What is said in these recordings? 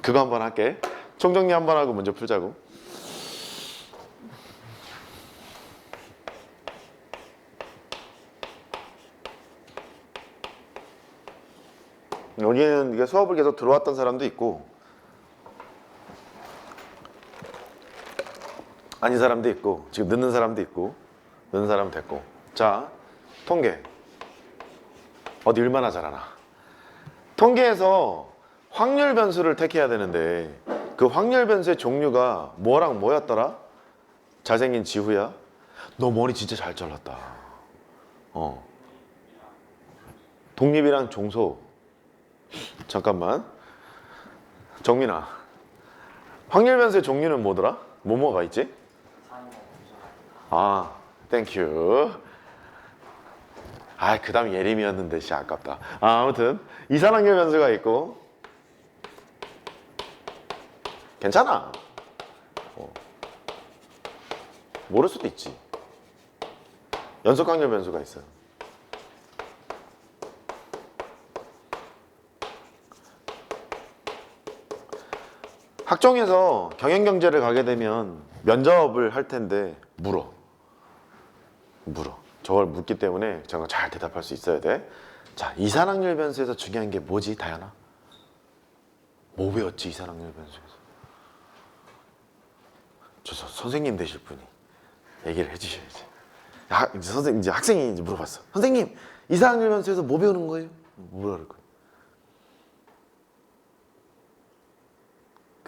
그거 한번 할게. 총정리 한번 하고 먼저 풀자고. 여기는 이게 수업을 계속 들어왔던 사람도 있고 아닌 사람도 있고 지금 늦는 사람도 있고 늦는 사람 됐고. 자, 통계 어디 얼마나 잘하나. 통계에서 확률 변수를 택해야 되는데 그 확률 변수의 종류가 뭐랑 뭐였더라? 잘생긴 지후야. 너 머리 진짜 잘 잘랐다. 독립이랑 종소. 잠깐만. 정민아, 확률 변수의 종류는 뭐더라? 뭐가 있지? 땡큐. 그 다음 예림이었는데 씨 아깝다. 아무튼 이산확률 변수가 있고 괜찮아. 모를 수도 있지. 연속확률 변수가 있어요. 학종에서 경영경제를 가게 되면 면접을 할 텐데 물어. 저걸 묻기 때문에 저거 잘 대답할 수 있어야 돼. 자, 이산확률 변수에서 중요한 게 뭐지, 다현아? 뭐 배웠지, 이산확률 변수에서? 저 선생님 되실 분이 얘기를 해주셔야지. 선생님, 이제 학생이 이제 물어봤어. 선생님, 이산확률 변수에서 뭐 배우는 거예요? 뭐라 그럴 거야?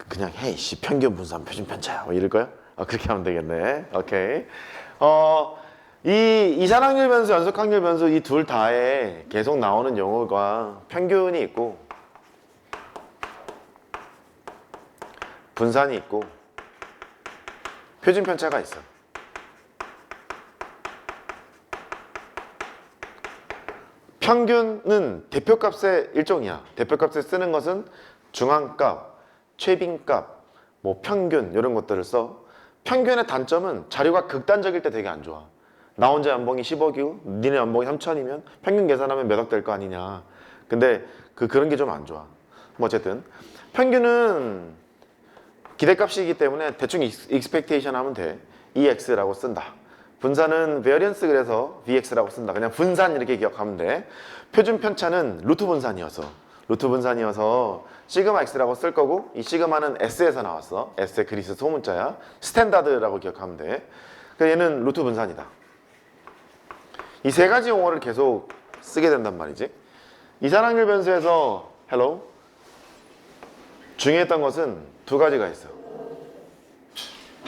그냥 씨 평균 분산 표준 편차야 뭐 이럴 거야? 그렇게 하면 되겠네. 오케이. 이 이산확률 변수, 연속확률 변수 이 둘 다에 계속 나오는 용어가 평균이 있고 분산이 있고 표준 편차가 있어. 평균은 대표값의 일종이야. 대표값에 쓰는 것은 중앙값, 최빈값, 뭐 평균 이런 것들을 써. 평균의 단점은 자료가 극단적일 때 되게 안 좋아. 나 혼자 연봉이 10억이고 니네 연봉이 3천이면 평균 계산하면 몇 억 될 거 아니냐. 근데 그런 게 좀 안 좋아. 뭐 어쨌든 평균은 기대값이기 때문에 대충 expectation 하면 돼. EX라고 쓴다. 분산은 variance 그래서 VX라고 쓴다. 그냥 분산 이렇게 기억하면 돼. 표준 편차는 루트 분산이어서 시그마 X라고 쓸 거고 이 시그마는 S에서 나왔어. S의 그리스 소문자야. 스탠다드라고 기억하면 돼. 그래서 얘는 루트 분산이다. 이 세 가지 용어를 계속 쓰게 된단 말이지. 이산확률 변수에서 중요했던 것은 두 가지가 있어.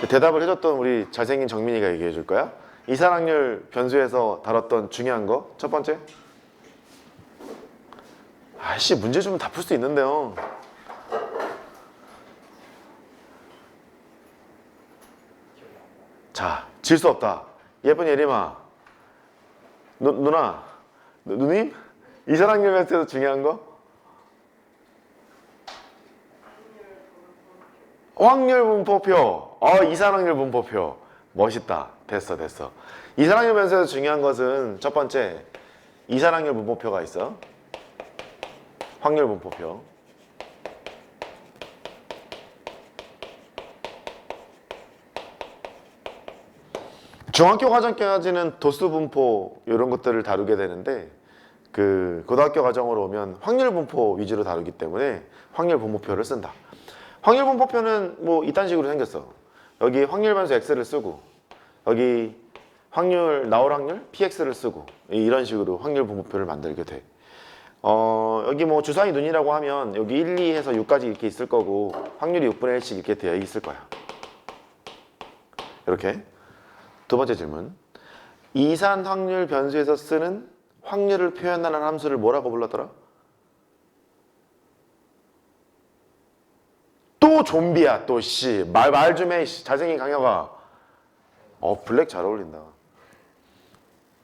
대답을 해줬던 우리 잘생긴 정민이가 얘기해 줄 거야. 이산확률 변수에서 다뤘던 중요한 거 첫 번째, 문제 주면 다 풀 수 있는데요. 자, 질 수 없다. 예쁜 예림아, 누나, 누님? 이산확률 변수에서 중요한 거? 확률 분포표. 이산확률 분포표. 멋있다. 됐어. 이산확률 변수에서 중요한 것은 첫 번째, 이산확률 분포표가 있어. 확률 분포표. 중학교 과정까지는 도수 분포 이런 것들을 다루게 되는데 고등학교 과정으로 오면 확률 분포 위주로 다루기 때문에 확률 분포표를 쓴다. 확률 분포표는 뭐 이딴 식으로 생겼어. 여기 확률 변수 x를 쓰고 여기 나올 확률 px를 쓰고 이런 식으로 확률 분포표를 만들게 돼. 여기 뭐 주사위 눈이라고 하면 여기 1, 2 해서 6까지 이렇게 있을 거고 확률이 6분의 1씩 이렇게 되어 있을 거야. 이렇게. 두 번째 질문. 이산 확률 변수에서 쓰는 확률을 표현하는 함수를 뭐라고 불렀더라? 또 좀비야 또 씨. 말 좀 해. 잘생긴 강혁아. 블랙 잘 어울린다.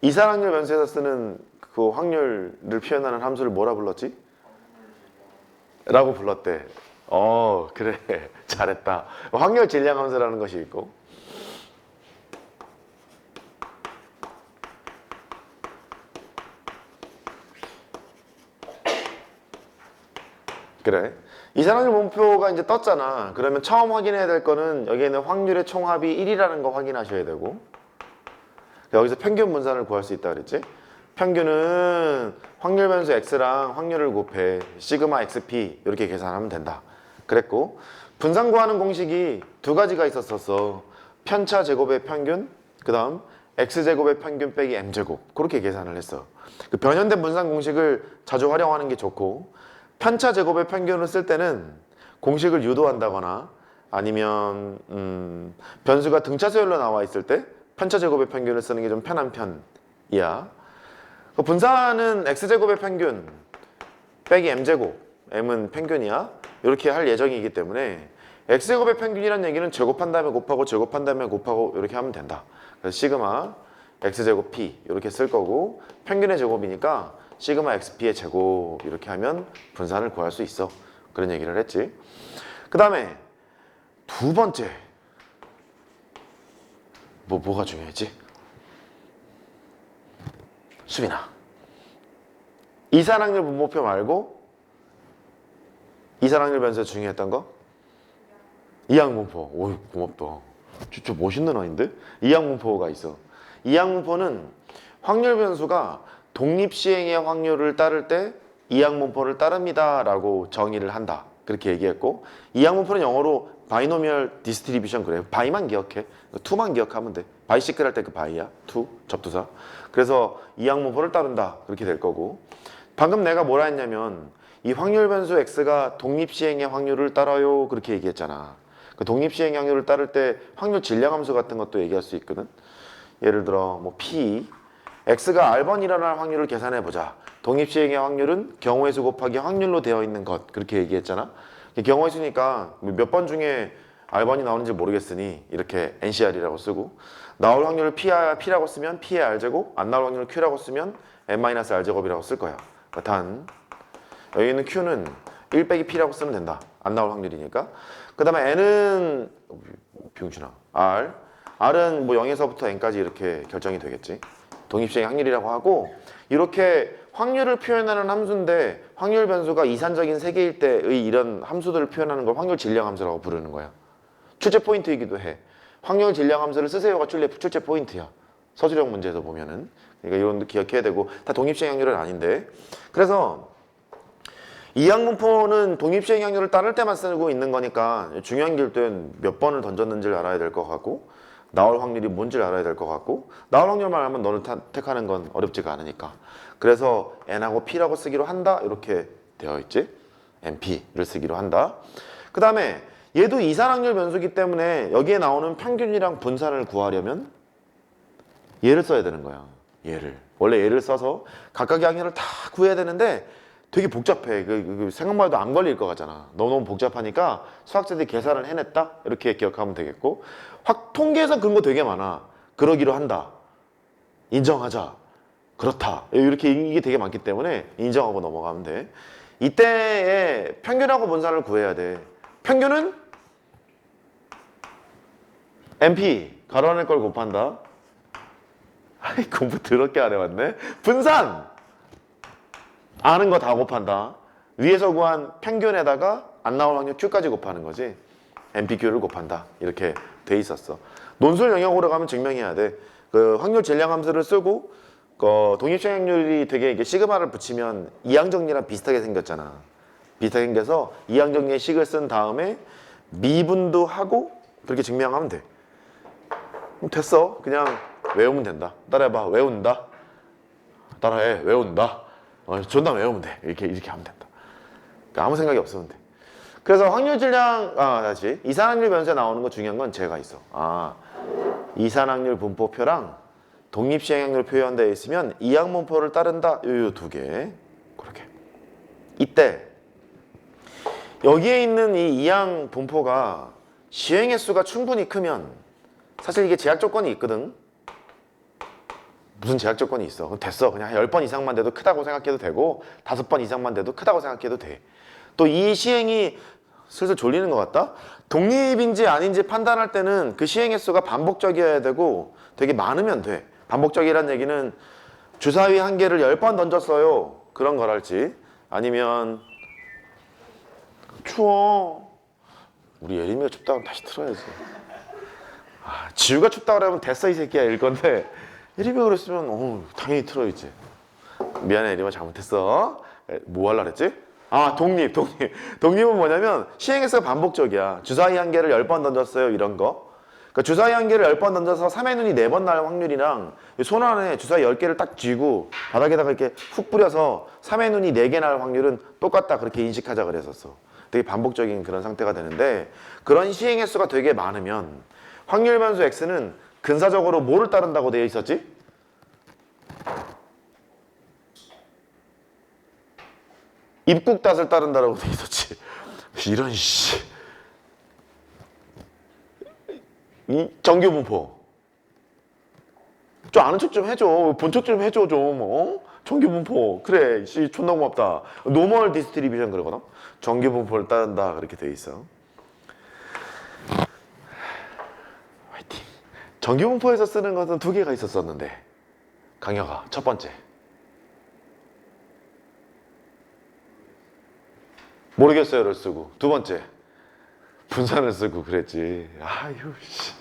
이산 확률 변수에서 쓰는 그 확률을 표현하는 함수를 뭐라 불렀지? 라고 불렀대. 그래. 잘했다. 확률 질량 함수라는 것이 있고 그래. 이산확률 분포가 이제 떴잖아. 그러면 처음 확인해야 될 거는 여기에는 확률의 총합이 1이라는 거 확인하셔야 되고, 여기서 평균 분산을 구할 수 있다 그랬지? 평균은 확률 변수 x랑 확률을 곱해 시그마 xp 이렇게 계산하면 된다 그랬고, 분산 구하는 공식이 두 가지가 있었어. 편차 제곱의 평균, 그 다음 x제곱의 평균 빼기 m제곱, 그렇게 계산을 했어. 그 변형된 분산 공식을 자주 활용하는 게 좋고, 편차 제곱의 평균을 쓸 때는 공식을 유도한다거나 아니면 변수가 등차수열로 나와 있을 때 편차 제곱의 평균을 쓰는 게 좀 편한 편이야. 그 분산은 x제곱의 평균 빼기 m제곱, m은 평균이야. 이렇게 할 예정이기 때문에 x제곱의 평균이라는 얘기는 제곱한 다음에 곱하고 제곱한 다음에 곱하고 이렇게 하면 된다. 그래서 시그마 x제곱 p 이렇게 쓸 거고, 평균의 제곱이니까 시그마 xp의 제곱 이렇게 하면 분산을 구할 수 있어. 그런 얘기를 했지. 그 다음에 두 번째 뭐가 중요했지? 수빈아, 이산확률 분모표 말고 이산확률 변수에 중요했던 거? 이항분포. 오, 고맙다. 진짜 멋있는 아이인데? 이항분포가 있어. 이항분포는 확률 변수가 독립시행의 확률을 따를 때 이항분포를 따릅니다 라고 정의를 한다. 그렇게 얘기했고, 이항분포는 영어로 바이노미얼 디스트리뷰션 그래요. 바이만 기억해. 투만 기억하면 돼. 바이시클 할 때 그 바이야. 투, 접두사. 그래서 이항분포를 따른다. 그렇게 될 거고, 방금 내가 뭐라 했냐면 이 확률 변수 x가 독립시행의 확률을 따라요. 그렇게 얘기했잖아. 그 독립시행의 확률을 따를 때 확률 질량함수 같은 것도 얘기할 수 있거든. 예를 들어 뭐 p x가 r번 일어날 확률을 계산해 보자. 독립시행의 확률은 경우의 수 곱하기 확률로 되어 있는 것, 그렇게 얘기했잖아. 경우의 수니까 몇 번 중에 r번이 나오는지 모르겠으니 이렇게 ncr이라고 쓰고, 나올 확률을 p라고 쓰면 p의 r제곱, 안 나올 확률을 q라고 쓰면 n-r제곱이라고 쓸 거야. 단 여기 있는 q는 1 빼기 p라고 쓰면 된다. 안 나올 확률이니까. 그 다음에 n은 병준아 r은 뭐 0에서부터 n까지 이렇게 결정이 되겠지. 독립시행 확률이라고 하고, 이렇게 확률을 표현하는 함수인데 확률 변수가 이산적인 세계일 때의 이런 함수들을 표현하는 걸 확률 질량 함수라고 부르는 거야. 출제 포인트이기도 해. 확률 질량 함수를 쓰세요가 출제 포인트야. 서술형 문제에서 보면은. 그러니까 이런 것도 기억해야 되고, 다 독립시행 확률은 아닌데. 그래서 이항분포는 독립시행 확률을 따를 때만 쓰고 있는 거니까 중요한 길 때는 몇 번을 던졌는지를 알아야 될 것 같고, 나올 확률이 뭔지를 알아야 될 것 같고, 나올 확률만 알면 너를 택하는 건 어렵지가 않으니까. 그래서 n하고 p라고 쓰기로 한다. 이렇게 되어 있지. np를 쓰기로 한다. 그 다음에 얘도 이산확률 변수기 때문에 여기에 나오는 평균이랑 분산을 구하려면 얘를 써야 되는 거야. 얘를. 원래 얘를 써서 각각의 확률을 다 구해야 되는데 되게 복잡해. 생각만 해도 안 걸릴 것 같잖아. 너무 복잡하니까 수학자들이 계산을 해냈다. 이렇게 기억하면 되겠고, 통계에서 그런 거 되게 많아. 그러기로 한다. 인정하자. 그렇다. 이렇게 이게 되게 많기 때문에 인정하고 넘어가면 돼. 이때에 평균하고 분산을 구해야 돼. 평균은 MP 가로 안에 걸 곱한다. 아이, 공부 더럽게 안 해왔네. 분산 아는 거 다 곱한다. 위에서 구한 평균에다가 안 나올 확률 Q까지 곱하는 거지. MPQ를 곱한다. 이렇게 돼 있었어. 논술 영역으로 가면 증명해야 돼. 그 확률 질량 함수를 쓰고, 독립시행률이 되게 이게 시그마를 붙이면 이항정리랑 비슷하게 생겼잖아. 비슷하게 생겨서 이항정리의 식을 쓴 다음에 미분도 하고 그렇게 증명하면 돼. 됐어. 그냥 외우면 된다. 따라해봐. 외운다. 따라해. 외운다. 존나 외우면 돼. 이렇게 하면 된다. 그러니까 아무 생각이 없으면 돼. 그래서 확률 질량, 다시 이산확률 변수에 나오는 거 중요한 건 제가 있어. 이산확률 분포표랑 독립시행확률 표현되어 있으면 이항분포를 따른다. 요 두 개. 그렇게. 이때 여기에 있는 이 이항분포가 시행의 수가 충분히 크면, 사실 이게 제약 조건이 있거든. 무슨 제약 조건이 있어. 그럼 됐어. 그냥 10번 이상만 돼도 크다고 생각해도 되고 5번 이상만 돼도 크다고 생각해도 돼. 또 이 시행이 슬슬 졸리는 것 같다. 독립인지 아닌지 판단할 때는 그 시행 횟수가 반복적이어야 되고 되게 많으면 돼. 반복적이란 얘기는 주사위 한 개를 10번 던졌어요. 그런 거랄지, 아니면 추워. 우리 예림이가 춥다고 다시 틀어야지. 지우가 춥다 그러면 됐어 이 새끼야 일 건데 예림이가 그랬으면 당연히 틀어야지. 미안해 예림아 잘못했어. 뭐 하려고 그랬지? 독립은 뭐냐면 시행에서 반복적이야. 주사위 한 개를 10번 던졌어요 이런 거. 그러니까 주사위 한 개를 10번 던져서 3의 눈이 4번 날 확률이랑 손 안에 주사위 10개를 딱 쥐고 바닥에다가 이렇게 훅 뿌려서 3의 눈이 4개 날 확률은 똑같다 그렇게 인식하자 그랬었어. 되게 반복적인 그런 상태가 되는데 그런 시행 횟수가 되게 많으면 확률 변수 x는 근사적으로 뭐를 따른다고 되어 있었지? 입국닷을 따른다라고 되어 있었지. 이런 씨. 이 정규분포. 좀 아는 척 좀 해줘. 본 척 좀 해줘 좀. 정규분포. 그래. 씨 존나 고맙다. 노멀 디스트리뷰션 그러거든. 정규분포를 따른다 그렇게 되어 있어. 화이팅. 정규분포에서 쓰는 것은 2개가 있었었는데 강혁아 첫 번째. 모르겠어요를 쓰고 두 번째 분산을 쓰고 그랬지. 아유 씨.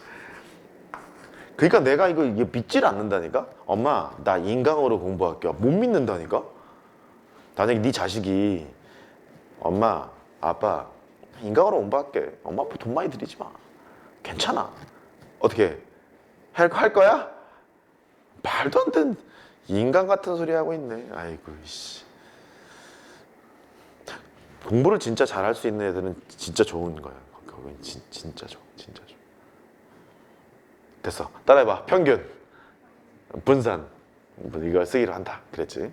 그러니까 내가 이게 믿질 않는다니까. 엄마 나 인강으로 공부할게. 못 믿는다니까. 만약에 네 자식이 엄마 아빠 인강으로 공부할게. 엄마 아빠 돈 많이 들이지 마. 괜찮아. 어떻게 할 거야? 말도 안 되는 인간 같은 소리 하고 있네. 아이고 씨. 공부를 진짜 잘할 수 있는 애들은 진짜 좋은 거야. 거긴 진짜 좋아. 진짜 좋아. 됐어. 따라해봐. 평균, 분산. 이걸 쓰기로 한다. 그랬지.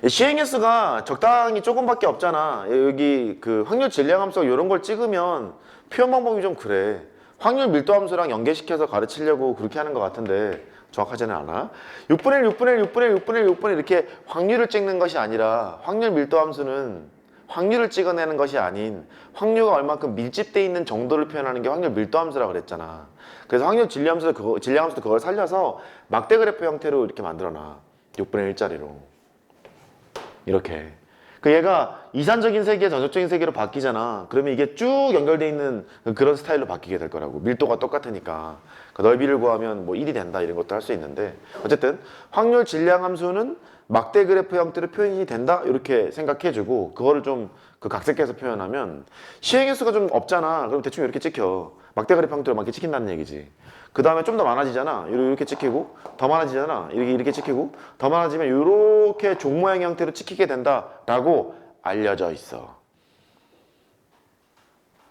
시행 횟수가 적당히 조금밖에 없잖아. 여기 그 확률 질량함수 이런 걸 찍으면 표현 방법이 좀 그래. 확률 밀도 함수랑 연계시켜서 가르치려고 그렇게 하는 것 같은데 정확하지는 않아. 6분의 1, 6분의 1, 6분의 1, 6분의 1, 6분의 1 이렇게 확률을 찍는 것이 아니라 확률 밀도 함수는 확률을 찍어내는 것이 아닌 확률과 얼만큼 밀집되어 있는 정도를 표현하는 게 확률 밀도 함수라고 그랬잖아. 그래서 확률 질량함수도 그걸 살려서 막대 그래프 형태로 이렇게 만들어놔. 6분의 1짜리로. 이렇게. 그 얘가 이산적인 세계, 전접적인 세계로 바뀌잖아. 그러면 이게 쭉 연결되어 있는 그런 스타일로 바뀌게 될 거라고. 밀도가 똑같으니까. 그 넓이를 구하면 뭐 1이 된다 이런 것도 할 수 있는데 어쨌든 확률 질량 함수는 막대 그래프 형태로 표현이 된다 이렇게 생각해주고 그거를 좀 그 각색해서 표현하면 시행 횟수가 좀 없잖아. 그럼 대충 이렇게 찍혀. 막대 그래프 형태로 막 이렇게 찍힌다는 얘기지. 그 다음에 좀 더 많아지잖아. 이렇게 찍히고 더 많아지잖아. 이렇게 찍히고 더 많아지면 이렇게 종 모양 형태로 찍히게 된다라고 알려져 있어.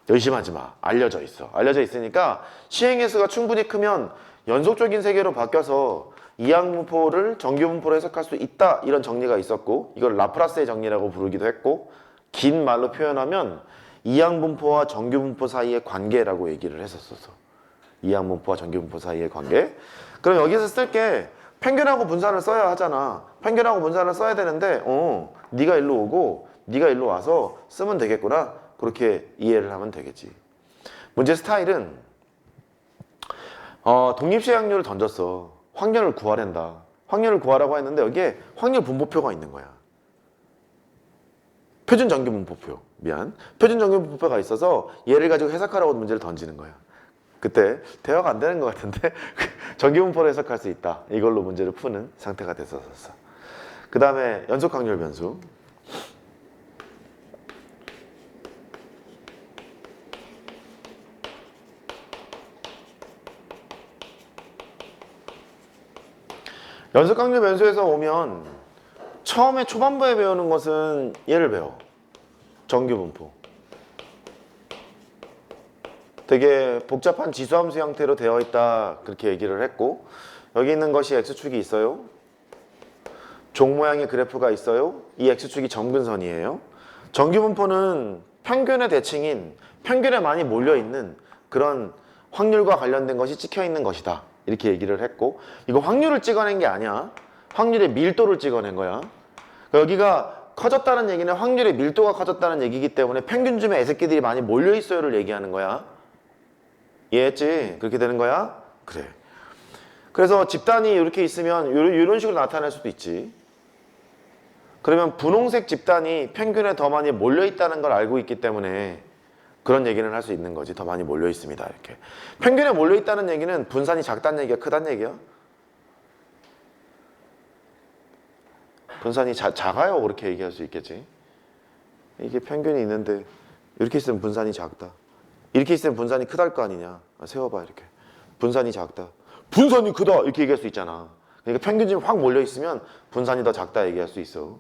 의심하지 마. 알려져 있어. 알려져 있으니까 시행 횟수가 충분히 크면 연속적인 세계로 바뀌어서 이항분포를 정규분포로 해석할 수 있다 이런 정리가 있었고 이걸 라프라스의 정리라고 부르기도 했고 긴 말로 표현하면 이항분포와 정규분포 사이의 관계라고 얘기를 했었어. 이항분포와 정규분포 사이의 관계. 그럼 여기서 쓸게 평균하고 분산을 써야 하잖아. 평균하고 분산을 써야 되는데 네가 일로 오고 네가 일로 와서 쓰면 되겠구나. 그렇게 이해를 하면 되겠지. 문제 스타일은 독립시행률을 던졌어. 확률을 구하란다. 확률을 구하라고 했는데 여기에 확률 분포표가 있는 거야. 표준 정규 분포표. 미안. 표준 정규 분포표가 있어서 얘를 가지고 해석하라고 문제를 던지는 거야. 그때 대화가 안 되는 것 같은데 정규 분포로 해석할 수 있다. 이걸로 문제를 푸는 상태가 됐었어. 그 다음에 연속 확률 변수. 연속 확률 변수에서 오면 처음에 초반부에 배우는 것은 얘를 배워. 정규 분포. 되게 복잡한 지수함수 형태로 되어 있다 그렇게 얘기를 했고 여기 있는 것이 x축이 있어요. 종 모양의 그래프가 있어요. 이 x축이 점근선이에요. 정규 분포는 평균의 대칭인 평균에 많이 몰려있는 그런 확률과 관련된 것이 찍혀있는 것이다. 이렇게 얘기를 했고 이거 확률을 찍어낸 게 아니야. 확률의 밀도를 찍어낸 거야. 여기가 커졌다는 얘기는 확률의 밀도가 커졌다는 얘기이기 때문에 평균쯤에 애새끼들이 많이 몰려있어요를 얘기하는 거야. 이해했지? 그렇게 되는 거야? 그래. 그래서 집단이 이렇게 있으면 이런 식으로 나타날 수도 있지. 그러면 분홍색 집단이 평균에 더 많이 몰려있다는 걸 알고 있기 때문에 그런 얘기는 할 수 있는 거지. 더 많이 몰려있습니다. 이렇게. 평균에 몰려있다는 얘기는 분산이 작다는 얘기야? 크다는 얘기야? 분산이 작아요. 그렇게 얘기할 수 있겠지. 이게 평균이 있는데 이렇게 있으면 분산이 작다. 이렇게 있으면 분산이 크다할 거 아니냐. 세워봐 이렇게. 분산이 작다. 분산이 크다 이렇게 얘기할 수 있잖아. 그러니까 평균점이 확 몰려있으면 분산이 더 작다 얘기할 수 있어.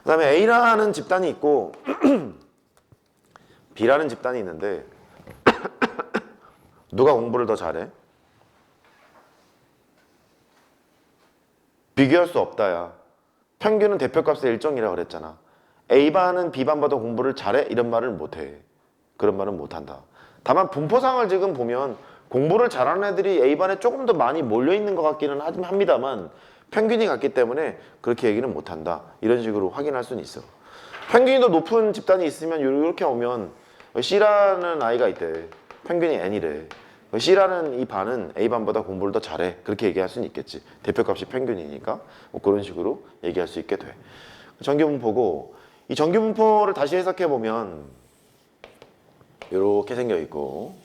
그 다음에 A라는 집단이 있고 B라는 집단이 있는데 누가 공부를 더 잘해? 비교할 수 없다 야. 평균은 대표값의 일정이라고 그랬잖아. A반은 B반보다 공부를 잘해? 이런 말을 못해. 그런 말은 못한다. 다만 분포상을 지금 보면 공부를 잘하는 애들이 A반에 조금 더 많이 몰려있는 것 같기는 합니다만 평균이 같기 때문에 그렇게 얘기는 못한다. 이런 식으로 확인할 수는 있어. 평균이 더 높은 집단이 있으면 이렇게 오면 C라는 아이가 있대. 평균이 N이래. C라는 이 반은 A반보다 공부를 더 잘해. 그렇게 얘기할 수는 있겠지. 대표값이 평균이니까. 뭐 그런 식으로 얘기할 수 있게 돼. 정규분포고 이 정규분포를 다시 해석해보면 이렇게 생겨있고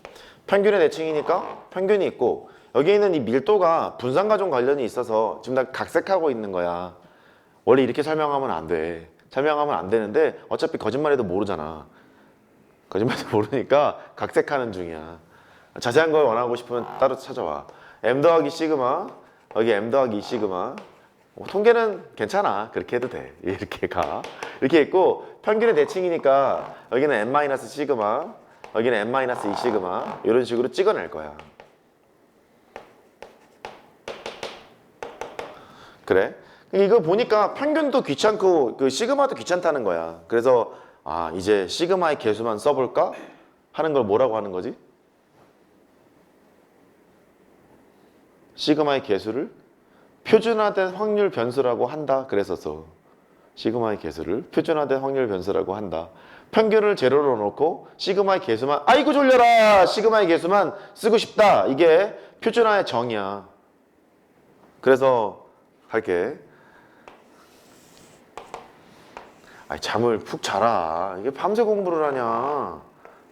평균의 대칭이니까 평균이 있고 여기에 있는 이 밀도가 분산과 좀 관련이 있어서 지금 다 각색하고 있는 거야. 원래 이렇게 설명하면 안 돼. 설명하면 안 되는데 어차피 거짓말해도 모르잖아. 거짓말해도 모르니까 각색하는 중이야. 자세한 걸 원하고 싶으면 따로 찾아와. M 더하기 시그마 여기 M 더하기 2 시그마 통계는 괜찮아. 그렇게 해도 돼. 이렇게 가. 이렇게 있고 평균의 대칭이니까 여기는 M 마이너스 시그마 여기는 M 마이너스 2 시그마 이런 식으로 찍어낼 거야. 그래? 이거 보니까 평균도 귀찮고 그 시그마도 귀찮다는 거야. 그래서 아 이제 시그마의 개수만 써볼까? 하는 걸 뭐라고 하는 거지? 시그마의 개수를 표준화된 확률 변수라고 한다. 그랬었어. 시그마의 개수를 표준화된 확률 변수라고 한다. 평균을 제로로 놓고 시그마의 개수만 아이고 졸려라 시그마의 개수만 쓰고 싶다. 이게 표준화의 정의야. 그래서 할게. 아이 잠을 푹 자라. 이게 밤새 공부를 하냐.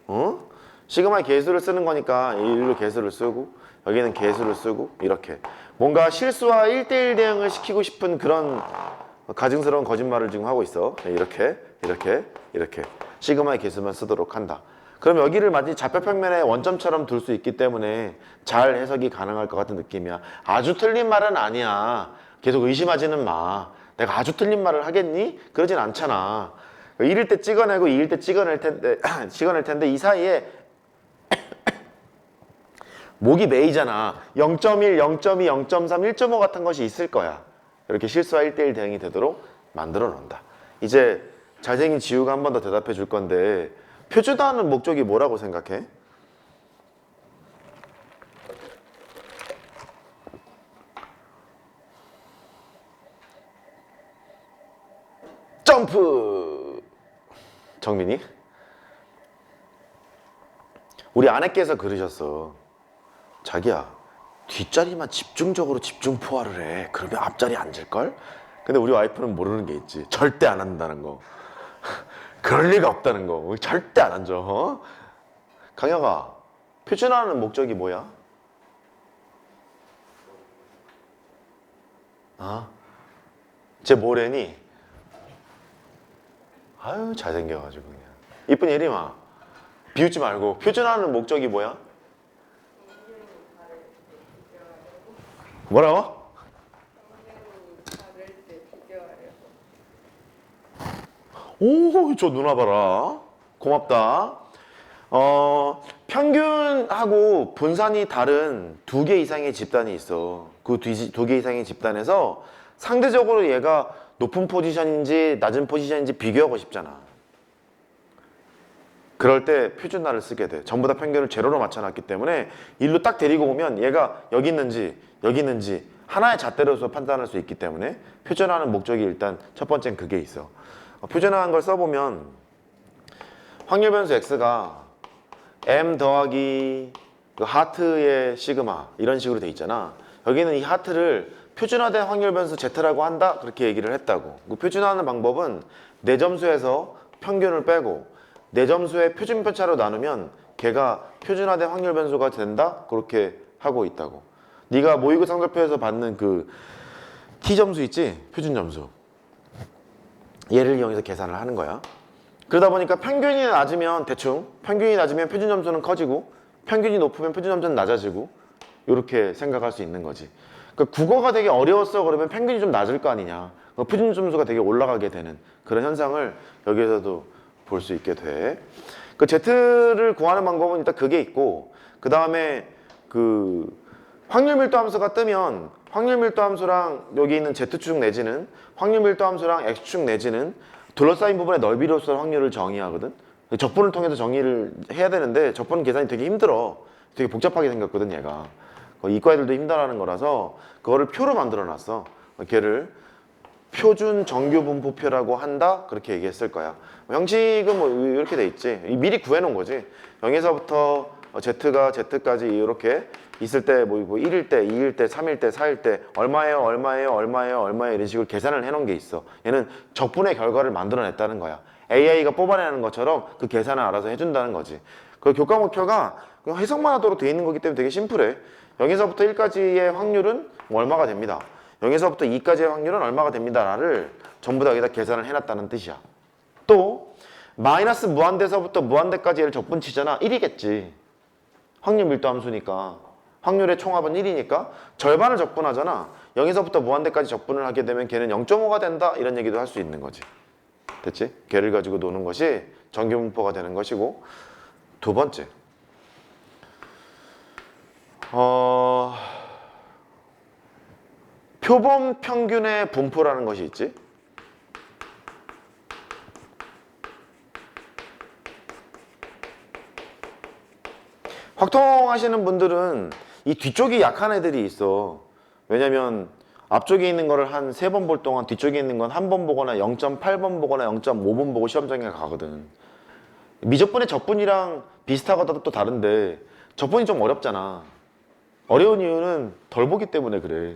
어? 시그마의 개수를 쓰는 거니까 일로 개수를 쓰고 여기는 개수를 쓰고 이렇게 뭔가 실수와 1대1 대응을 시키고 싶은 그런 가증스러운 거짓말을 지금 하고 있어. 이렇게 시그마의 개수만 쓰도록 한다. 그럼 여기를 마치 좌표평면의 원점처럼 둘 수 있기 때문에 잘 해석이 가능할 것 같은 느낌이야. 아주 틀린 말은 아니야. 계속 의심하지는 마. 내가 아주 틀린 말을 하겠니? 그러진 않잖아. 1일 때 찍어내고 2일 때 찍어낼 텐데 이 사이에 목이 메이잖아. 0.1, 0.2, 0.3, 1.5 같은 것이 있을 거야. 이렇게 실수와 1대1 대응이 되도록 만들어 놓는다. 이제 잘생긴 지우가 한 번 더 대답해 줄 건데 표준화하는 목적이 뭐라고 생각해? 점프! 정민이? 우리 아내께서 그러셨어. 자기야 뒷자리만 집중적으로 집중 포화를 해. 그러면 앞자리 앉을걸? 근데 우리 와이프는 모르는 게 있지. 절대 안 한다는 거. 그럴 리가 없다는 거. 절대 안 앉아. 어? 강혁아 표준화하는 목적이 뭐야? 아, 쟤 뭐래니? 아유 잘생겨가지고 그냥. 이쁜 예림아 비웃지 말고 표준화하는 목적이 뭐야? 뭐라고? 오, 저 누나 봐라. 고맙다. 평균하고 분산이 다른 2개 이상의 집단이 있어. 그 2개 이상의 집단에서 상대적으로 얘가 높은 포지션인지 낮은 포지션인지 비교하고 싶잖아. 그럴 때 표준화를 쓰게 돼. 전부 다 평균을 제로로 맞춰놨기 때문에 일로 딱 데리고 오면 얘가 여기 있는지 여기 있는지 하나의 잣대로서 판단할 수 있기 때문에 표준화하는 목적이 일단 첫 번째는 그게 있어. 표준화한 걸 써보면 확률 변수 x가 m 더하기 그 하트의 시그마 이런 식으로 돼 있잖아. 여기는 이 하트를 표준화된 확률 변수 Z라고 한다 그렇게 얘기를 했다고. 그 표준화하는 방법은 내 점수에서 평균을 빼고 내 점수의 표준 편차로 나누면 걔가 표준화된 확률 변수가 된다 그렇게 하고 있다고. 네가 모의고 성적표에서 받는 그 T 점수 있지? 표준 점수. 얘를 이용해서 계산을 하는 거야. 그러다 보니까 평균이 낮으면 대충, 평균이 낮으면 표준 점수는 커지고 평균이 높으면 표준 점수는 낮아지고 이렇게 생각할 수 있는 거지. 그러니까 국어가 되게 어려웠어 그러면 평균이 좀 낮을 거 아니냐. 표준 점수가 되게 올라가게 되는 그런 현상을 여기에서도 볼 수 있게 돼. 그 Z를 구하는 방법은 일단 그게 있고, 그 다음에 그 확률 밀도 함수가 뜨면 확률 밀도 함수랑 여기 있는 Z축 내지는 확률 밀도 함수랑 X축 내지는 둘러싸인 부분의 넓이로서 확률을 정의하거든. 적분을 통해서 정의를 해야 되는데 적분 계산이 되게 힘들어. 되게 복잡하게 생겼거든 얘가. 이과 애들도 힘들어하는 거라서 그거를 표로 만들어 놨어. 걔를 표준 정규 분포표라고 한다 그렇게 얘기했을 거야. 형식은 뭐 이렇게 돼 있지. 미리 구해 놓은 거지. 0에서부터 Z가 Z까지 이렇게 있을 때 뭐 1일 때, 2일 때, 3일 때, 4일 때 얼마예요, 얼마예요, 얼마예요, 얼마예요 이런 식으로 계산을 해 놓은 게 있어. 얘는 적분의 결과를 만들어냈다는 거야. AI가 뽑아내는 것처럼 그 계산을 알아서 해준다는 거지. 그 교과 목표가 그냥 해석만 하도록 돼 있는 거기 때문에 되게 심플해. 0에서부터 1까지의 확률은 얼마가 됩니다. 0에서부터 2까지의 확률은 얼마가 됩니다를 전부 다 여기다 계산을 해놨다는 뜻이야. 또 마이너스 무한대에서부터 무한대까지 얘를 적분치잖아. 1이겠지. 확률 밀도 함수니까. 확률의 총합은 1이니까 절반을 적분하잖아. 0에서부터 무한대까지 적분을 하게 되면 걔는 0.5가 된다 이런 얘기도 할 수 있는 거지. 됐지? 걔를 가지고 노는 것이 정규분포가 되는 것이고, 두 번째 표본 평균의 분포라는 것이 있지. 확통하시는 분들은 이 뒤쪽이 약한 애들이 있어. 왜냐면 앞쪽에 있는 거를 한 3번 볼 동안 뒤쪽에 있는 건 한 번 보거나 0.8번 보거나 0.5번 보고 시험장에 가거든. 미적분의 적분이랑 비슷하거나 또 다른데 적분이 좀 어렵잖아. 어려운 이유는 덜 보기 때문에 그래.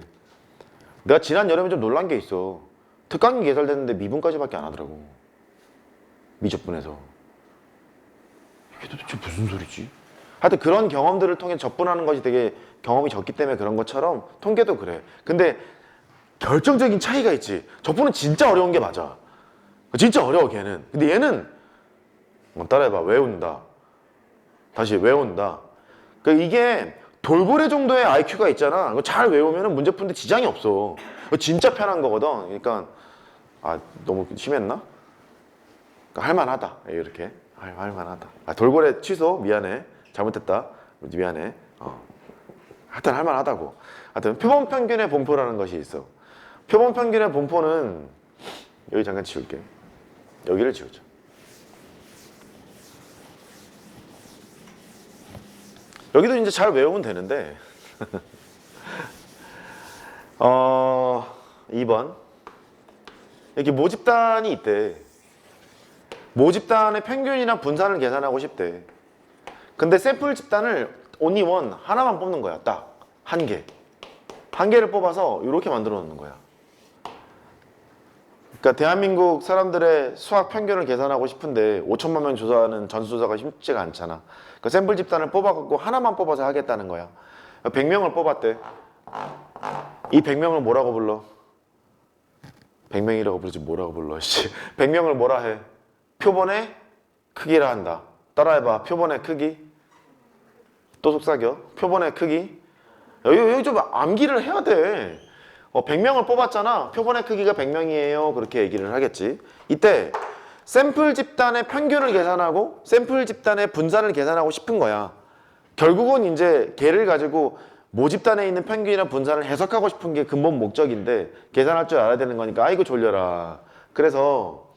내가 지난 여름에 좀 놀란 게 있어. 특강이 개설됐는데 미분까지밖에 안 하더라고. 미적분에서. 이게 도대체 무슨 소리지? 하여튼 그런 경험들을 통해 적분하는 것이 되게 경험이 적기 때문에 그런 것처럼 통계도 그래. 근데 결정적인 차이가 있지. 적분은 진짜 어려운 게 맞아. 진짜 어려워 걔는. 근데 얘는 따라해봐. 외운다. 다시 외운다. 그러니까 이게 돌고래 정도의 IQ가 있잖아. 그거 잘 외우면 문제 푸는데 지장이 없어. 그거 진짜 편한 거거든. 그러니까 너무 심했나? 그러니까 할만하다. 이렇게 할만하다. 돌고래 취소. 미안해. 잘못했다. 미안해. 하여튼 할만하다고. 하여튼 표본 평균의 분포라는 것이 있어. 표본 평균의 분포는 여기 잠깐 지울게. 여기를 지우자. 여기도 이제 잘 외우면 되는데 2번 이렇게 모집단이 있대. 모집단의 평균이나 분산을 계산하고 싶대. 근데 샘플 집단을 only one 하나만 뽑는 거야. 딱 한 개. 한 개를 뽑아서 이렇게 만들어 놓는 거야. 그러니까 대한민국 사람들의 수학 평균을 계산하고 싶은데 5천만 명 조사하는 전수조사가 쉽지가 않잖아. 그 샘플 집단을 뽑아갖고 하나만 뽑아서 하겠다는 거야. 100명을 뽑았대. 이 100명을 뭐라고 불러? 100명이라고 부르지 뭐라고 불러. 100명을 뭐라 해? 표본의 크기라 한다. 따라해봐. 표본의 크기. 또 속삭여. 표본의 크기. 여기 좀 암기를 해야 돼. 100명을 뽑았잖아. 표본의 크기가 100명이에요. 그렇게 얘기를 하겠지. 이때 샘플 집단의 평균을 계산하고 샘플 집단의 분산을 계산하고 싶은 거야. 결국은 이제 걔를 가지고 모집단에 있는 평균이나 분산을 해석하고 싶은 게 근본 목적인데 계산할 줄 알아야 되는 거니까 아이고 졸려라. 그래서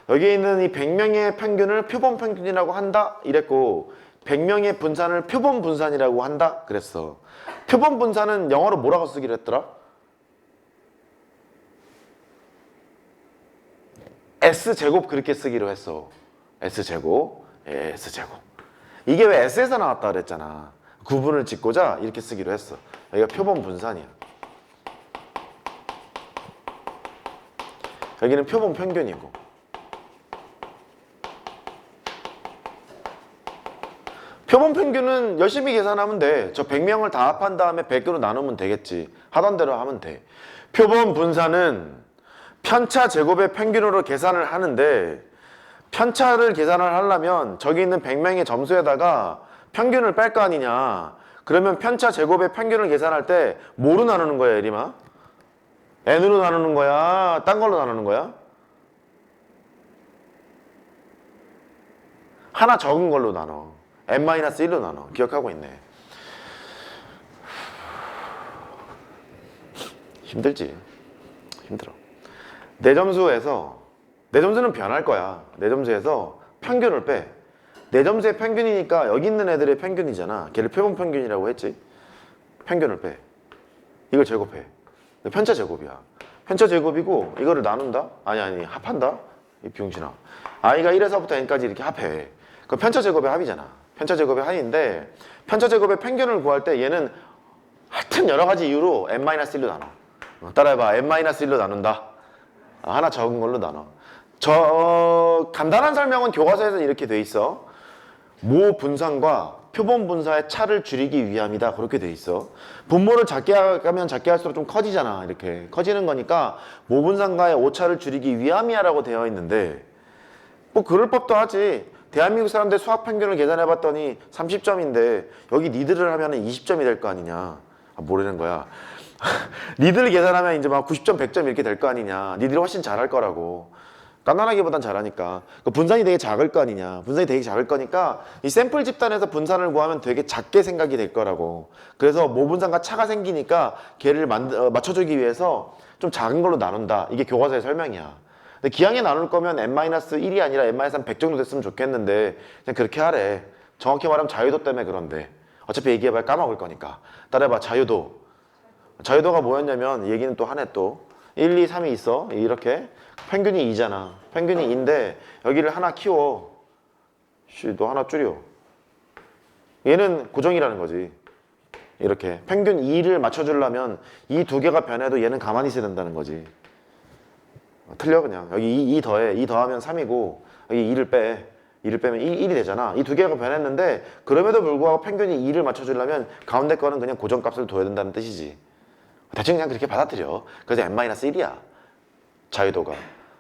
여기에 있는 이 100명의 평균을 표본 평균이라고 한다 이랬고 100명의 분산을 표본 분산이라고 한다 그랬어. 표본 분산은 영어로 뭐라고 쓰기로 했더라? S제곱 그렇게 쓰기로 했어. S제곱. S제곱. 이게 왜 S에서 나왔다 그랬잖아. 구분을 짓고자 이렇게 쓰기로 했어. 여기가 표본 분산이야. 여기는 표본 평균이고. 표본 평균은 열심히 계산하면 돼. 저 100명을 다 합한 다음에 100개로 나누면 되겠지. 하던 대로 하면 돼. 표본 분산은 편차 제곱의 평균으로 계산을 하는데, 편차를 계산을 하려면 저기 있는 100명의 점수에다가 평균을 뺄 거 아니냐. 그러면 편차 제곱의 평균을 계산할 때 뭐로 나누는 거야, 예림아? n으로 나누는 거야? 딴 걸로 나누는 거야? 하나 적은 걸로 나눠. n-1로 나눠. 기억하고 있네. 힘들지. 힘들어. 내 점수에서, 내 점수는 변할 거야. 내 점수에서 평균을 빼. 내 점수의 평균이니까 여기 있는 애들의 평균이잖아. 걔를 표본 평균이라고 했지. 평균을 빼. 이걸 제곱해. 편차 제곱이야. 편차 제곱이고 이거를 나눈다? 아니 합한다? 이 비용신아. i가 1에서부터 n까지 이렇게 합해. 그럼 편차 제곱의 합이잖아. 편차 제곱의 합인데, 편차 제곱의 평균을 구할 때 얘는 하여튼 여러 가지 이유로 n-1로 나눠. 따라해봐. n-1로 나눈다. 하나 적은 걸로 나눠. 간단한 설명은 교과서에서 이렇게 돼 있어. 모 분산과 표본 분사의 차를 줄이기 위함이다. 그렇게 돼 있어. 분모를 작게 하면 작게 할수록 좀 커지잖아. 이렇게 커지는 거니까 모 분산과의 오차를 줄이기 위함이야 라고 되어 있는데, 뭐 그럴 법도 하지. 대한민국 사람들 수학 평균을 계산해 봤더니 30점인데 여기 니들을 하면 20점이 될 거 아니냐. 모르는 거야. 니들을 계산하면 이제 막 90점, 100점 이렇게 될 거 아니냐. 니들이 훨씬 잘할 거라고. 깐난하기보단 잘하니까. 그 분산이 되게 작을 거 아니냐. 분산이 되게 작을 거니까 이 샘플 집단에서 분산을 구하면 되게 작게 생각이 될 거라고. 그래서 모분산과 차가 생기니까 걔를 맞춰주기 위해서 좀 작은 걸로 나눈다. 이게 교과서의 설명이야. 근데 기항에 나눌 거면 n-1이 아니라 n-100 정도 됐으면 좋겠는데 그냥 그렇게 하래. 정확히 말하면 자유도 때문에 그런데. 어차피 얘기해봐야 까먹을 거니까. 따라해봐. 자유도. 자유도가 뭐였냐면, 얘기는 또 하네 또. 1, 2, 3이 있어. 이렇게. 평균이 2잖아. 평균이 2인데 여기를 하나 키워. 너 하나 줄여. 얘는 고정이라는 거지. 이렇게. 평균 2를 맞춰주려면 이 두 개가 변해도 얘는 가만히 있어야 된다는 거지. 틀려 그냥. 여기 2 더해. 2 더하면 3이고 여기 2를 빼. 2를 빼면 1이 되잖아. 이 두 개가 변했는데 그럼에도 불구하고 평균이 2를 맞춰주려면 가운데 거는 그냥 고정값을 둬야 된다는 뜻이지. 대충 그냥 그렇게 받아들여. 그래서 n-1이야. 자유도가.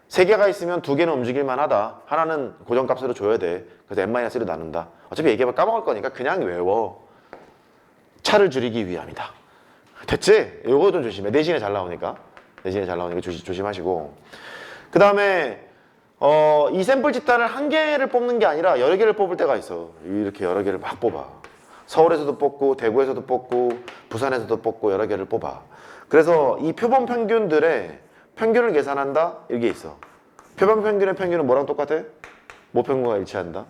세 개가 있으면 두 개는 움직일만 하다. 하나는 고정값으로 줘야 돼. 그래서 n-1로 나눈다. 어차피 얘기해봐 까먹을 거니까 그냥 외워. 차를 줄이기 위함이다. 됐지? 요거 좀 조심해. 내신에 잘 나오니까. 내신에 잘 나오니까 조심하시고. 그 다음에 이 샘플 집단을 한 개를 뽑는 게 아니라 여러 개를 뽑을 때가 있어. 이렇게 여러 개를 막 뽑아. 서울에서도 뽑고 대구에서도 뽑고 부산에서도 뽑고 여러 개를 뽑아. 그래서 이 표본 평균들의 평균을 계산한다? 이게 있어. 표본 평균의 평균은 뭐랑 똑같아? 모평균과 일치한다.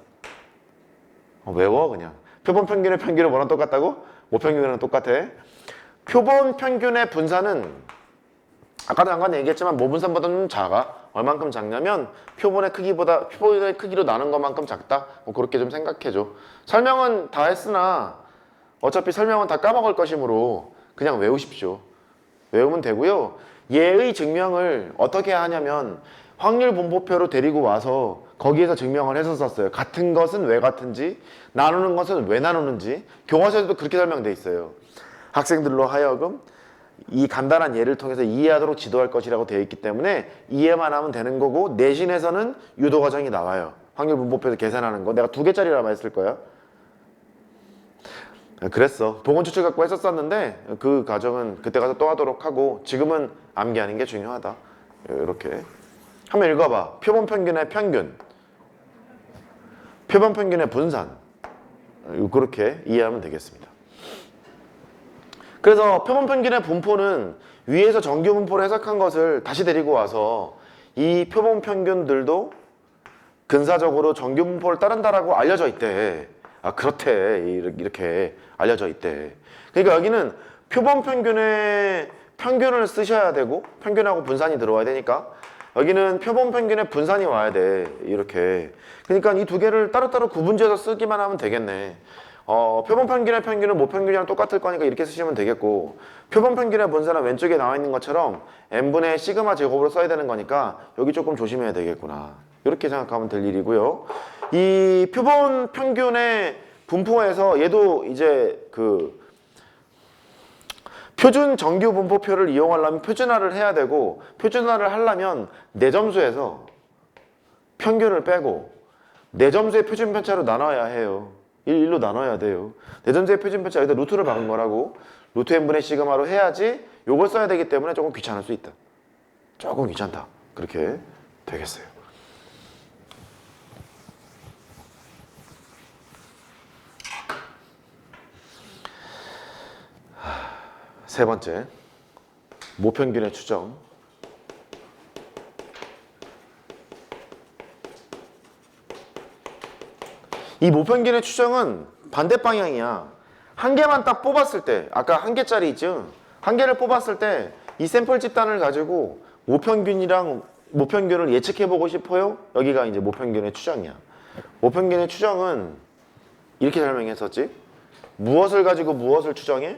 외워 그냥. 표본 평균의 평균은 뭐랑 똑같다고? 모평균이랑 똑같아. 표본 평균의 분산은 아까도 잠깐 얘기했지만 모분산보다는 작아. 얼만큼 작냐면 표본의 크기로 나눈 것만큼 작다. 뭐 그렇게 좀 생각해줘. 설명은 다 했으나 어차피 설명은 다 까먹을 것이므로 그냥 외우십시오. 외우면 되고요. 얘의 증명을 어떻게 하냐면 확률 분포표로 데리고 와서 거기에서 증명을 해서 썼어요. 같은 것은 왜 같은지, 나누는 것은 왜 나누는지. 교과서에도 그렇게 설명돼 있어요. 학생들로 하여금 이 간단한 예를 통해서 이해하도록 지도할 것이라고 되어 있기 때문에 이해만 하면 되는 거고, 내신에서는 유도 과정이 나와요. 확률 분포표에서 계산하는 거. 내가 2개짜리라고 했을 거야. 그랬어. 보건 추출 갖고 했었었는데 그 과정은 그때 가서 또 하도록 하고, 지금은 암기하는 게 중요하다. 이렇게 한번 읽어봐. 표본 평균의 평균, 표본 평균의 분산. 그렇게 이해하면 되겠습니다. 그래서 표본 평균의 분포는 위에서 정규 분포를 해석한 것을 다시 데리고 와서 이 표본 평균들도 근사적으로 정규 분포를 따른다라고 알려져 있대. 아, 그렇대. 이렇게 알려져 있대. 그러니까 여기는 표본 평균의 평균을 쓰셔야 되고 평균하고 분산이 들어와야 되니까 여기는 표본 평균의 분산이 와야 돼. 이렇게. 그러니까 이 두 개를 따로따로 구분지어서 쓰기만 하면 되겠네. 표본 평균의 평균은 모평균이랑 똑같을 거니까 이렇게 쓰시면 되겠고, 표본 평균의 분산은 왼쪽에 나와 있는 것처럼 n분의 시그마 제곱으로 써야 되는 거니까 여기 조금 조심해야 되겠구나. 이렇게 생각하면 될 일이고요. 이 표본 평균의 분포에서 얘도 이제 그 표준 정규 분포표를 이용하려면 표준화를 해야 되고, 표준화를 하려면 내 점수에서 평균을 빼고 내 점수의 표준 편차로 나눠야 해요. 1로 나눠야 돼요. 내 점수의 표준 편차, 여기다 루트를 박은 거라고. 루트 n분의 시그마로 해야지 요걸 써야 되기 때문에 조금 귀찮을 수 있다. 조금 귀찮다. 그렇게 되겠어요. 세 번째, 모평균의 추정. 이 모평균의 추정은 반대 방향이야. 한 개만 딱 뽑았을 때, 아까 한 개짜리 있죠? 한 개를 뽑았을 때 이 샘플 집단을 가지고 모평균을 예측해 보고 싶어요? 여기가 이제 모평균의 추정이야. 모평균의 추정은 이렇게 설명했었지? 무엇을 가지고 무엇을 추정해?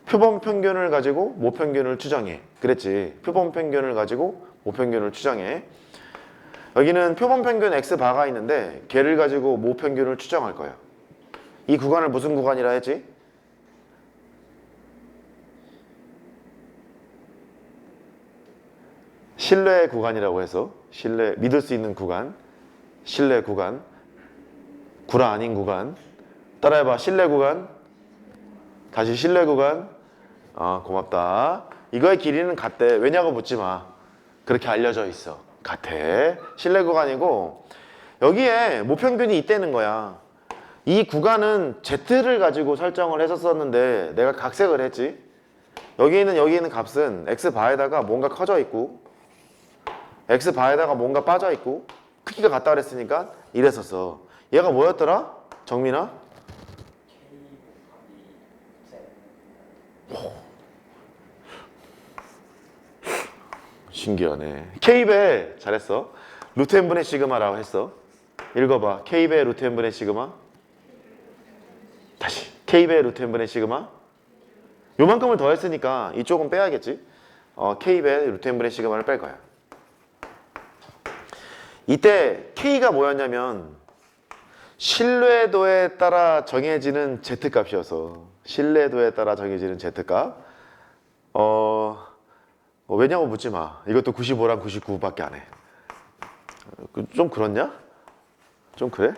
표본 평균을 가지고 모평균을 추정해. 그랬지? 표본 평균을 가지고 모평균을 추정해. 여기는 표본 평균 x바가 있는데 걔를 가지고 모평균을 추정할 거야. 이 구간을 무슨 구간이라 했지? 신뢰 구간이라고 해서, 믿을 수 있는 구간, 신뢰 구간, 구라 아닌 구간. 따라해봐. 신뢰 구간, 다시 신뢰 구간. 고맙다. 이거의 길이는 같대. 왜냐고 묻지 마. 그렇게 알려져 있어. 같아. 신뢰 구간이고, 여기에 모평균이 있다는 거야. 이 구간은 Z를 가지고 설정을 했었는데 내가 각색을 했지. 여기 있는 값은 X바에다가 뭔가 커져 있고 X바에다가 뭔가 빠져 있고 크기가 같다 그랬으니까 이랬었어. 얘가 뭐였더라? 정민아? 신기하네. K배 잘했어. 루트 n분의 시그마라고 했어. 읽어봐. K배 루트 n분의 시그마. 다시. K배 루트 n분의 시그마. 요만큼을 더했으니까 이쪽은 빼야겠지. K배 루트 n분의 시그마를 뺄 거야. 이때 K가 뭐였냐면 신뢰도에 따라 정해지는 Z값이어서, 신뢰도에 따라 정해지는 Z값. 왜냐고 묻지 마. 이것도 95랑 99밖에 안 해. 좀 그렇냐? 좀 그래?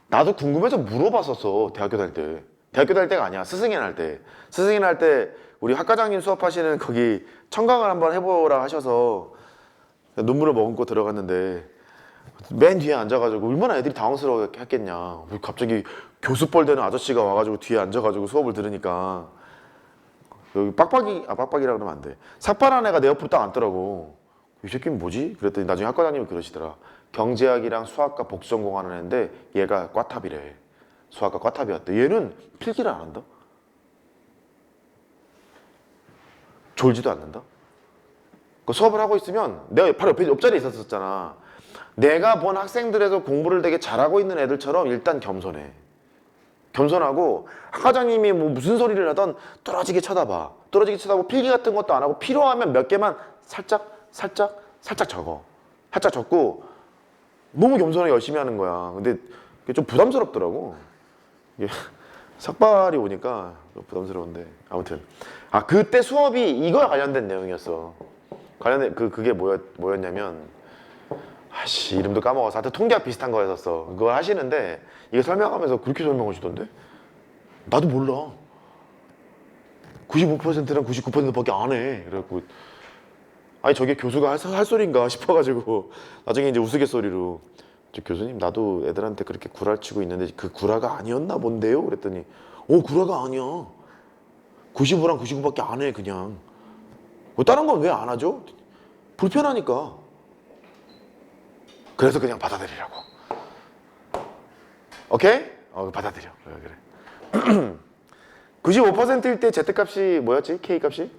나도 궁금해서 물어봤었어. 대학교 다닐 때. 대학교 다닐 때가 아니야. 스승인 할 때. 스승인 할 때 우리 학과장님 수업하시는 거기 청강을 한번 해보라 하셔서 눈물을 머금고 들어갔는데 맨 뒤에 앉아가지고 얼마나 애들이 당황스러웠겠냐. 갑자기 교수뻘 되는 아저씨가 와가지고 뒤에 앉아가지고 수업을 들으니까 여기 빡빡이라 그러면 안 돼. 삭발한 애가 내 옆으로 딱 앉더라고. 이 새끼는 뭐지? 그랬더니 나중에 학과장님이 그러시더라. 경제학이랑 수학과 복수 전공하는 애인데 얘가 꽈탑이래. 수학과 꽈탑이었대. 얘는 필기를 안 한다. 졸지도 않는다. 그 수업을 하고 있으면 내가 바로 옆자리에 있었잖아. 내가 본 학생들에서 공부를 되게 잘하고 있는 애들처럼 일단 겸손해. 겸손하고 학과장님이 뭐 무슨 소리를 하던 떨어지게 쳐다봐. 떨어지게 쳐다보고 필기 같은 것도 안 하고 필요하면 몇 개만 살짝 적어. 살짝 적고 너무 겸손하게 열심히 하는 거야. 근데 그게 좀 부담스럽더라고. 이게 삭발이 오니까 부담스러운데 아무튼 그때 수업이 이거에 관련된 내용이었어. 그게 뭐였냐면 이름도 까먹었어. 하여튼 통계학 비슷한 거였었어. 그거 하시는데 이거 설명하면서 그렇게 설명하시던데 나도 몰라. 95%랑 99%밖에 안 해. 그래갖고 아니 저게 교수가 할 소린가 싶어가지고 나중에 이제 우스갯소리로 저 교수님 나도 애들한테 그렇게 구라치고 있는데 그 구라가 아니었나 본데요? 그랬더니 구라가 아니야. 95랑 99밖에 안 해 그냥. 다른 건 왜 안 하죠? 불편하니까. 그래서 그냥 받아들이라고. 오케이? 받아들여. 그래. 95%일 때 Z값이 뭐였지? K값이?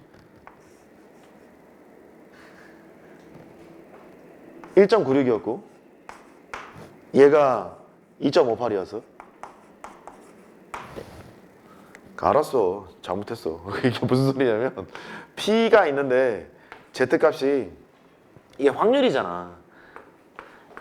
1.96이었고 얘가 2.58이었어. 알았어. 잘못했어. 이게 무슨 소리냐면 P가 있는데 Z값이 이게 확률이잖아.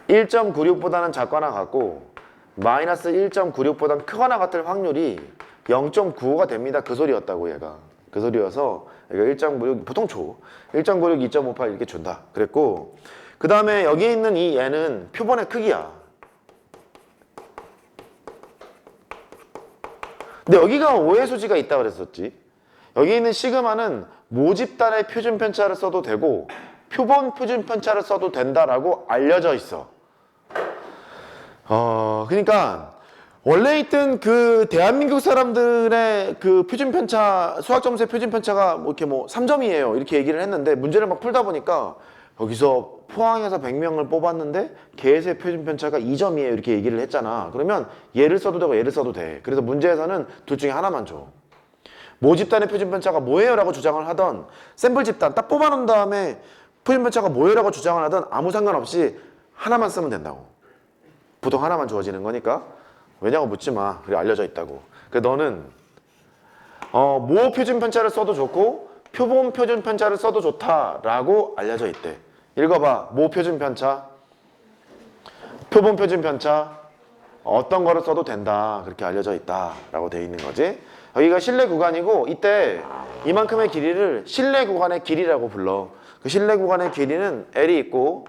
1.96보다는 작거나 같고 마이너스 1.96보다는 크거나 같을 확률이 0.95가 됩니다. 그 소리였다고 얘가. 그 소리여서 얘가 1.96 보통 줘. 1.96, 2.58 이렇게 준다. 그랬고 그 다음에 여기 있는 이 얘는 표본의 크기야. 근데 여기가 오해 소지가 있다 그랬었지. 여기 있는 시그마는 모집단의 표준 편차를 써도 되고 표본 표준 편차를 써도 된다라고 알려져 있어. 그러니까 원래 있던 그 대한민국 사람들의 그 표준 편차, 수학 점수의 표준 편차가 뭐 이렇게 뭐 3점이에요. 이렇게 얘기를 했는데 문제를 막 풀다 보니까 여기서 포항에서 100명을 뽑았는데 걔의 표준 편차가 2점이에요. 이렇게 얘기를 했잖아. 그러면 얘를 써도 되고 얘를 써도 돼. 그래서 문제에서는 둘 중에 하나만 줘. 모집단의 표준 편차가 뭐예요? 라고 주장을 하던 샘플 집단 딱 뽑아놓은 다음에 표준 편차가 뭐예요? 라고 주장을 하던 아무 상관없이 하나만 쓰면 된다고. 보통 하나만 주어지는 거니까 왜냐고 묻지 마. 그래 알려져 있다고. 그래 너는 모 표준 편차를 써도 좋고 표본 표준 편차를 써도 좋다라고 알려져 있대. 읽어봐. 모 표준 편차, 표본 표준 편차 어떤 거를 써도 된다. 그렇게 알려져 있다라고 돼 있는 거지. 여기가 실내 구간이고 이때 이만큼의 길이를 실내 구간의 길이라고 불러. 그 실내 구간의 길이는 L이 있고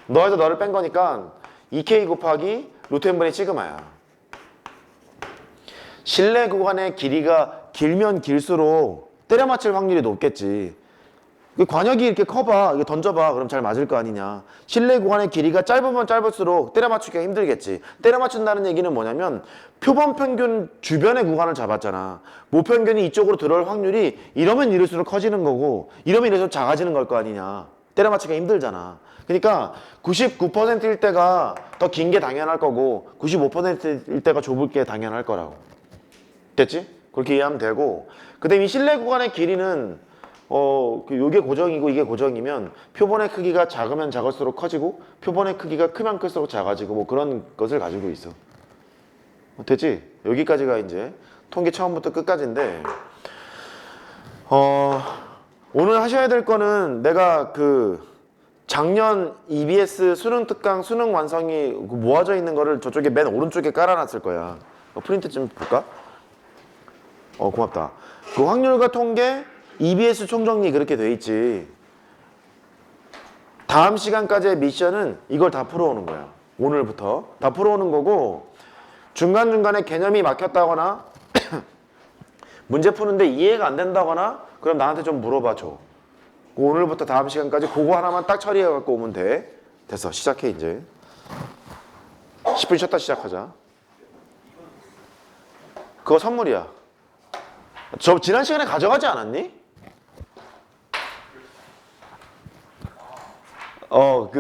너에서 너를 뺀 거니까 2K 곱하기 루트 n분의 시그마야. 실내 구간의 길이가 길면 길수록 때려 맞힐 확률이 높겠지. 관역이 이렇게 커봐. 이게 던져봐. 그럼 잘 맞을 거 아니냐. 실내 구간의 길이가 짧으면 짧을수록 때려 맞추기가 힘들겠지. 때려 맞춘다는 얘기는 뭐냐면 표본 평균 주변의 구간을 잡았잖아. 모평균이 이쪽으로 들어올 확률이 이러면 이럴수록 커지는 거고 이러면 이럴수록 작아지는 걸 거 아니냐. 때려 맞추기가 힘들잖아. 그러니까 99%일 때가 더 긴 게 당연할 거고 95%일 때가 좁을 게 당연할 거라고. 됐지? 그렇게 이해하면 되고 그 다음에 이 실내 구간의 길이는 요게 고정이고 이게 고정이면 표본의 크기가 작으면 작을수록 커지고 표본의 크기가 크면 클수록 작아지고 뭐 그런 것을 가지고 있어. 됐지? 여기까지가 이제 통계 처음부터 끝까지인데 오늘 하셔야 될 거는 내가 그 작년 EBS 수능 특강 수능 완성이 모아져 있는 거를 저쪽에 맨 오른쪽에 깔아놨을 거야. 프린트 좀 볼까? 고맙다. 그 확률과 통계 EBS 총정리 그렇게 돼 있지. 다음 시간까지의 미션은 이걸 다 풀어오는 거야. 오늘부터 다 풀어오는 거고 중간중간에 개념이 막혔다거나 문제 푸는데 이해가 안 된다거나 그럼 나한테 좀 물어봐 줘. 오늘부터 다음 시간까지 그거 하나만 딱 처리해 갖고 오면 돼. 됐어. 시작해 이제. 10분 쉬었다 시작하자. 그거 선물이야. 저 지난 시간에 가져가지 않았니?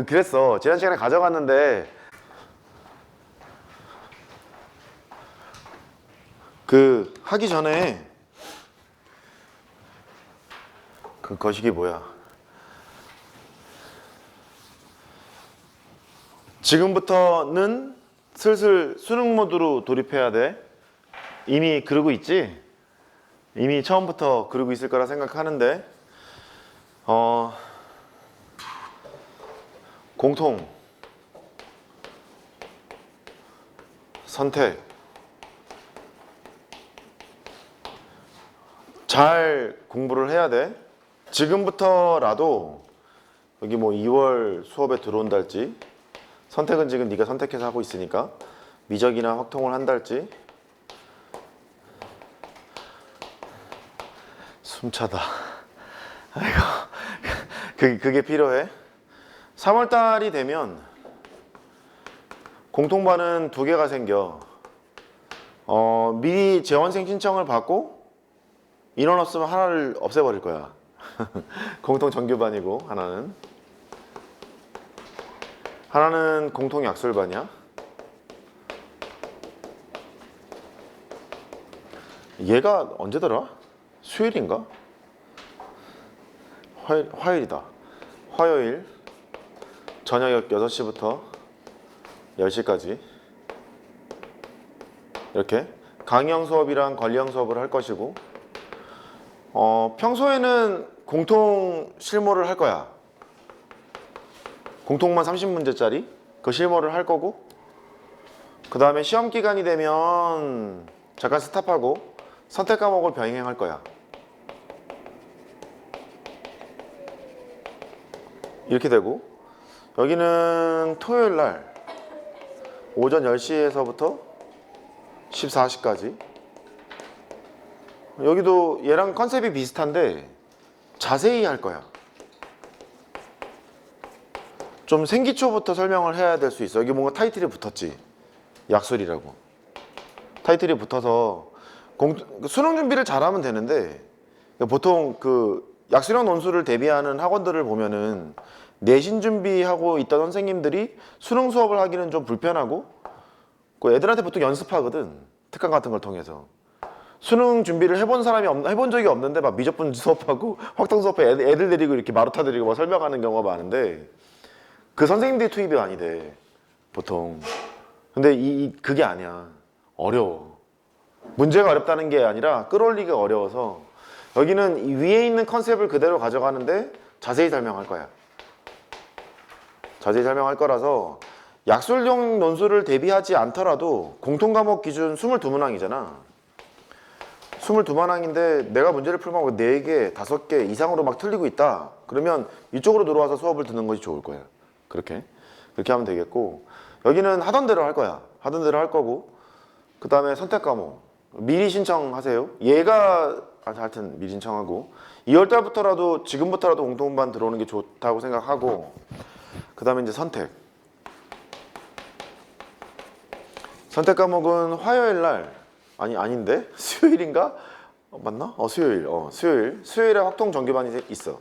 그랬어. 지난 시간에 가져갔는데 그 하기 전에 그 거시기 뭐야? 지금부터는 슬슬 수능 모드로 돌입해야 돼. 이미 그러고 있지? 이미 처음부터 그러고 있을 거라 생각하는데 공통 선택 잘 공부를 해야 돼. 지금부터라도 여기 뭐 2월 수업에 들어온달지 선택은 지금 네가 선택해서 하고 있으니까 미적이나 확통을 한달지 숨차다. 아이고 그게 필요해. 3월달이 되면 공통반은 2개가 생겨. 미리 재원생 신청을 받고 인원 없으면 하나를 없애버릴 거야. 공통 정규반이고 하나는 공통 약술반이야. 얘가 언제더라? 수요일인가? 화요일이다. 화요일 저녁 6시부터 10시까지 이렇게 강의형 수업이랑 관리형 수업을 할 것이고, 평소에는 공통 실무를 할 거야. 공통만 30문제짜리 그 실무를 할 거고, 그 다음에 시험 기간이 되면 잠깐 스탑하고 선택 과목을 병행할 거야. 이렇게 되고, 여기는 토요일 날 오전 10시에서부터 14시까지. 여기도 얘랑 컨셉이 비슷한데 자세히 할 거야. 좀 생기초부터 설명을 해야 될 수 있어. 여기 뭔가 타이틀이 붙었지. 약술이라고. 타이틀이 붙어서 수능 준비를 잘하면 되는데, 보통 그 약술형 논술을 대비하는 학원들을 보면은 내신 준비하고 있던 선생님들이 수능 수업을 하기는 좀 불편하고, 그 애들한테 보통 연습하거든. 특강 같은 걸 통해서. 수능 준비를 해본 사람이 해본 적이 없는데 막 미적분 수업하고 확통 수업에 애들 데리고 이렇게 마루타 데리고 막 설명하는 경우가 많은데, 그 선생님들이 투입이 많이 돼 보통. 근데 그게 아니야. 어려워. 문제가 어렵다는 게 아니라 끌어올리기가 어려워서 여기는 이 위에 있는 컨셉을 그대로 가져가는데 자세히 설명할 거야. 자세히 설명할 거라서 약술형 논술을 대비하지 않더라도 공통과목 기준 22문항이잖아. 22문항인데 내가 문제를 풀면 4개, 5개 이상으로 막 틀리고 있다. 그러면 이쪽으로 들어와서 수업을 듣는 것이 좋을 거야. 그렇게 하면 되겠고, 여기는 하던 대로 할 거야. 하던 대로 할 거고, 그 다음에 선택 과목 미리 신청하세요. 얘가 하여튼 미리 신청하고 2월달부터라도 지금부터라도 공통반 들어오는 게 좋다고 생각하고, 그 다음에 이제 선택 과목은 화요일 날 아닌데 수요일인가? 맞나? 수요일에 확통 정규반이 있어.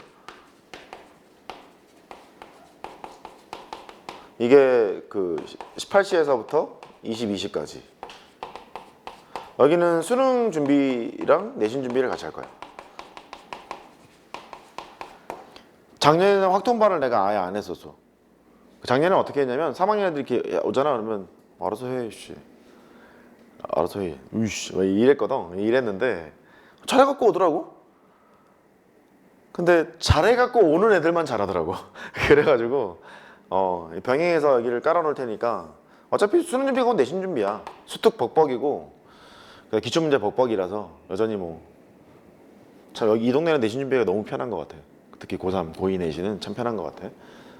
이게 그 18시에서부터 22시까지. 여기는 수능 준비랑 내신 준비를 같이 할 거야. 작년에는 확통반을 내가 아예 안 했었어. 작년에는 어떻게 했냐면 3학년 애들이 이렇게 오잖아. 그러면 알아서 해, 씨. 알아서 해. 으이씨. 이랬거든. 이랬는데 잘해갖고 오더라고. 근데 잘해갖고 오는 애들만 잘하더라고. 그래가지고 병행해서 여기를 깔아놓을 테니까, 어차피 수능 준비가 내신 준비야. 수특 벅벅이고 기출문제 벅벅이라서 여전히 참 여기 이 동네는 내신 준비가 너무 편한 것 같아. 특히 고3, 고2 내신은 참 편한 것 같아.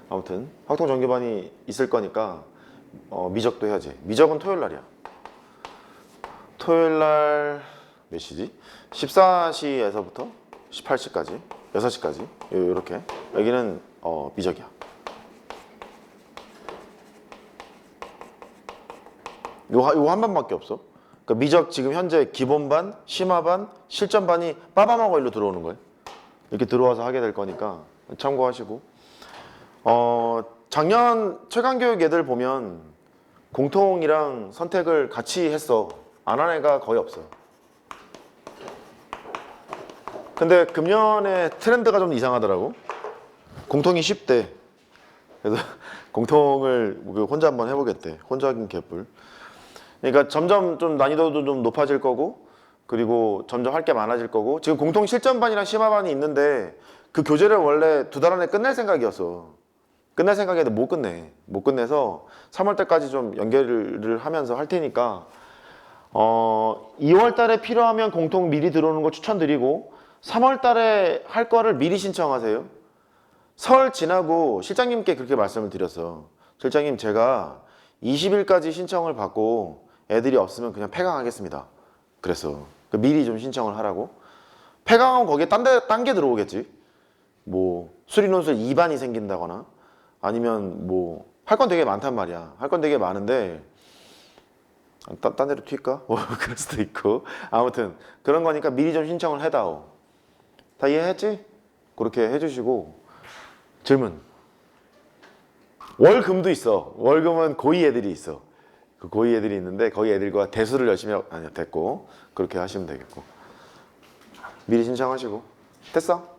아무튼 확통 정규반이 있을 거니까 미적도 해야지. 미적은 토요일 날이야. 토요일 날 몇 시지? 14시에서부터 18시까지 6시까지 이렇게. 여기는 미적이야. 요 한 반밖에 없어. 그러니까 미적 지금 현재 기본반, 심화반, 실전반이 빠밤하고 일로 들어오는 거예요. 이렇게 들어와서 하게 될 거니까 참고하시고, 작년 최강교육 애들 보면 공통이랑 선택을 같이 했어. 안 한 애가 거의 없어. 근데 금년에 트렌드가 좀 이상하더라고. 공통이 쉽대. 그래서 공통을 혼자 한번 해보겠대. 혼자 하긴 개뿔. 그러니까 점점 좀 난이도도 좀 높아질 거고, 그리고 점점 할 게 많아질 거고. 지금 공통 실전반이랑 심화반이 있는데 그 교재를 원래 2달 안에 끝낼 생각이었어. 끝낼 생각이었는데 못 끝내. 못 끝내서 3월 달까지 좀 연결을 하면서 할 테니까 2월 달에 필요하면 공통 미리 들어오는 거 추천드리고, 3월 달에 할 거를 미리 신청하세요. 설 지나고 실장님께 그렇게 말씀을 드렸어. 실장님, 제가 20일까지 신청을 받고 애들이 없으면 그냥 폐강하겠습니다. 그래서 미리 좀 신청을 하라고. 폐강하면 거기에 딴 게 들어오겠지. 수리논술 2반이 생긴다거나, 아니면 할 건 되게 많단 말이야. 할 건 되게 많은데 딴 데로 튈까? 그럴 수도 있고. 아무튼 그런 거니까 미리 좀 신청을 해다오. 다 이해했지? 그렇게 해주시고. 질문. 월금도 있어. 월금은 고2 애들이 있어. 그 고2 애들이 있는데 거기 애들과 대수를 열심히 됐고, 그렇게 하시면 되겠고. 미리 신청하시고. 됐어?